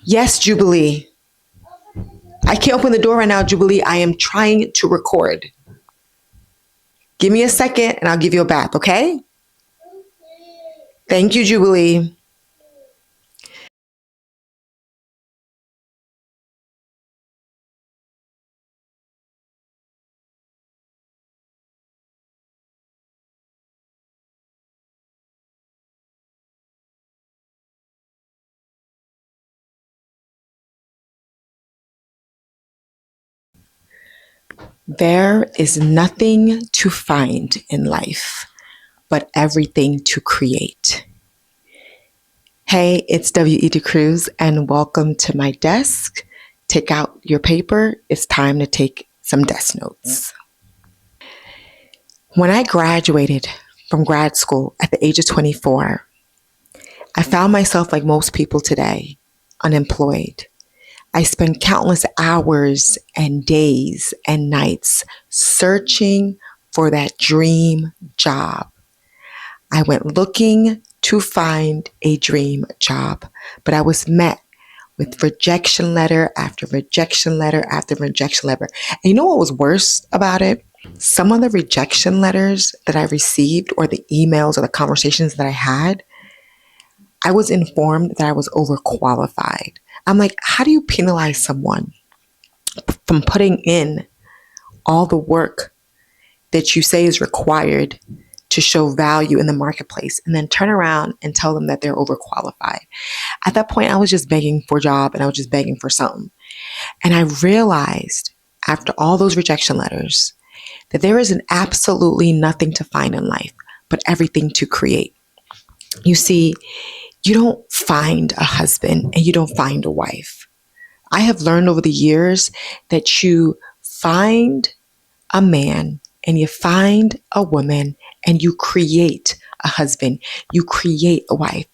Yes, Jubilee. I can't open the door right now, Jubilee. I am trying to record. Give me a second and I'll give you a bath, okay? Thank you, Jubilee. There is nothing to find in life, but everything to create. Hey, it's W.E.D. Cruz, and welcome to my desk. Take out your paper. It's time to take some desk notes. When I graduated from grad school at the age of 24, I found myself like most people today, unemployed. I spent countless hours and days and nights searching for that dream job. I went looking to find a dream job, but I was met with rejection letter after rejection letter after rejection letter. And you know what was worse about it? Some of the rejection letters that I received, or the emails or the conversations that I had, I was informed that I was overqualified. I'm like, how do you penalize someone from putting in all the work that you say is required to show value in the marketplace and then turn around and tell them that they're overqualified? At that point, I was just begging for a job and I was just begging for something. And I realized after all those rejection letters that there is absolutely nothing to find in life, but everything to create. You see, you don't find a husband and you don't find a wife. I have learned over the years that you find a man and you find a woman and you create a husband, you create a wife.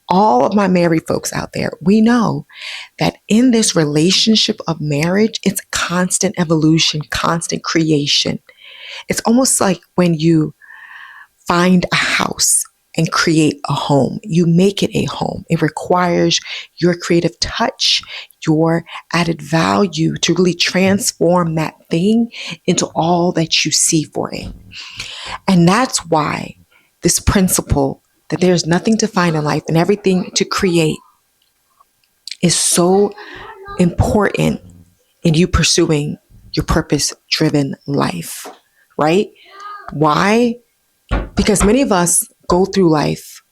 All of my married folks out there, we know that in this relationship of marriage, it's constant evolution, constant creation. It's almost like when you find a house and create a home. You make it a home. It requires your creative touch, your added value to really transform that thing into all that you see for it. And that's why this principle that there's nothing to find in life and everything to create is so important in you pursuing your purpose-driven life, right? Why? Because many of us go through life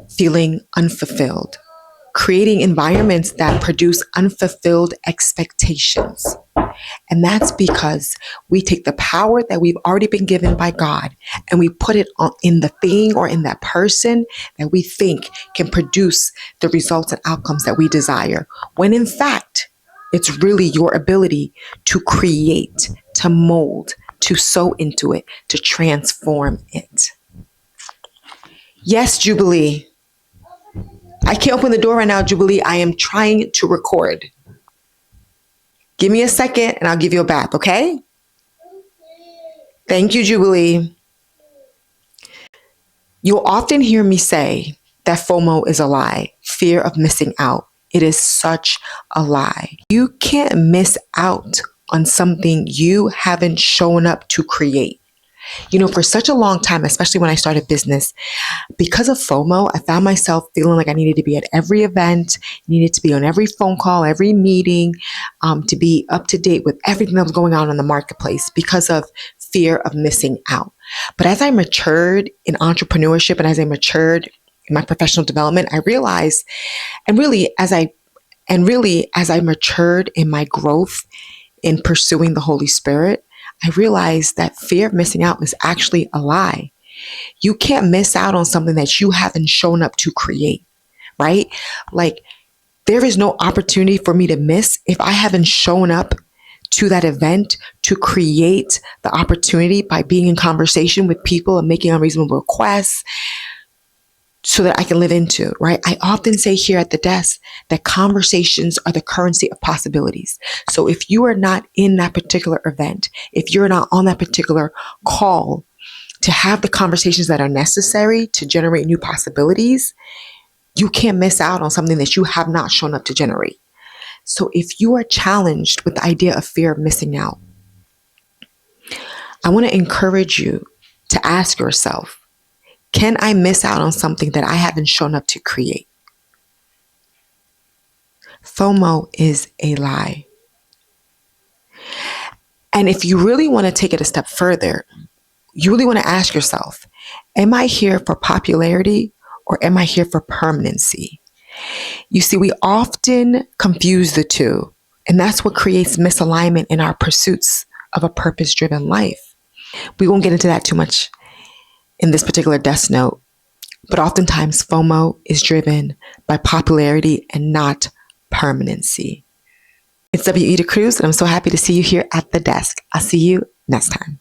feeling unfulfilled, creating environments that produce unfulfilled expectations. And that's because we take the power that we've already been given by God and we put it in the thing or in that person that we think can produce the results and outcomes that we desire. When in fact, it's really your ability to create, to mold, to sow into it, to transform it. Yes, Jubilee. I can't open the door right now, Jubilee. I am trying to record. Give me a second and I'll give you a bath, okay? Thank you, Jubilee. You'll often hear me say that FOMO is a lie, fear of missing out. It is such a lie. You can't miss out on something you haven't shown up to create. You know, for such a long time, especially when I started business, because of FOMO, I found myself feeling like I needed to be at every event, needed to be on every phone call, every meeting, to be up to date with everything that was going on in the marketplace because of fear of missing out. But as I matured in entrepreneurship and as I matured in my professional development, I realized, and really as I matured in my growth in pursuing the Holy Spirit, I realized that fear of missing out is actually a lie. You can't miss out on something that you haven't shown up to create, right? Like, there is no opportunity for me to miss if I haven't shown up to that event to create the opportunity by being in conversation with people and making unreasonable requests so that I can live into, right? I often say here at the desk that conversations are the currency of possibilities. So if you are not in that particular event, if you're not on that particular call to have the conversations that are necessary to generate new possibilities, You can't miss out on something that you have not shown up to generate. So if you are challenged with the idea of fear of missing out, I want to encourage you to ask yourself, can I miss out on something that I haven't shown up to create? FOMO is a lie. And if you really want to take it a step further, you really want to ask yourself, am I here for popularity or am I here for permanency? You see, we often confuse the two, and that's what creates misalignment in our pursuits of a purpose-driven life. We won't get into that too much in this particular desk note, but oftentimes FOMO is driven by popularity and not permanency. It's W.E. Cruz, and I'm so happy to see you here at the desk. I'll see you next time.